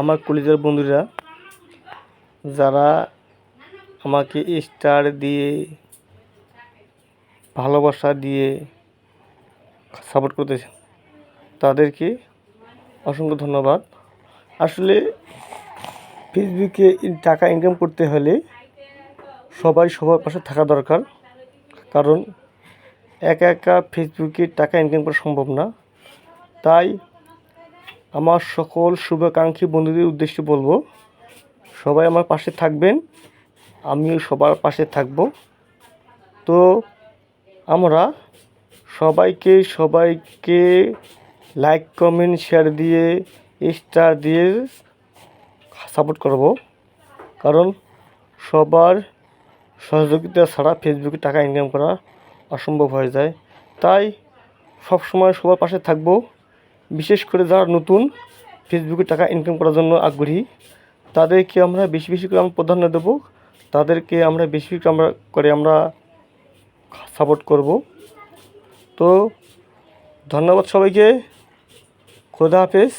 আমার কলিজার বন্ধুরা যারা আমাকে স্টার দিয়ে ভালোবাসা দিয়ে সাপোর্ট করতেছে তাদেরকে অসংখ্য ধন্যবাদ। আসলে ফেসবুকে টাকা ইনকাম করতে হলে সবাই সবার পাশে থাকা দরকার, কারণ একা একা ফেসবুকে টাকা ইনকাম করা সম্ভব না। তাই আমার সকল শুভাকাঙ্ক্ষী বন্ধুদের উদ্দেশ্যে বলবো, সবাই আমার পাশে থাকবেন, আমিও সবার পাশে থাকব। তো আমরা সবাইকে লাইক কমেন্ট শেয়ার দিয়ে স্টার দিয়ে সাপোর্ট করব, কারণ সবার সহযোগিতা ছাড়া ফেসবুকে টাকা ইনকাম করা অসম্ভব হয়ে যায়। তাই সবসময় সবার পাশে থাকব। বিশেষ করে যারা নতুন ফেসবুকে টাকা ইনকাম করার জন্য আগ্রহী, তাদেরকে আমরা বেশি বেশি করে প্রাধান্য দেবো, তাদেরকে আমরা বেশি করে আমরা সাপোর্ট করব। তো ধন্যবাদ সবাইকে। খোদা হাফেজ।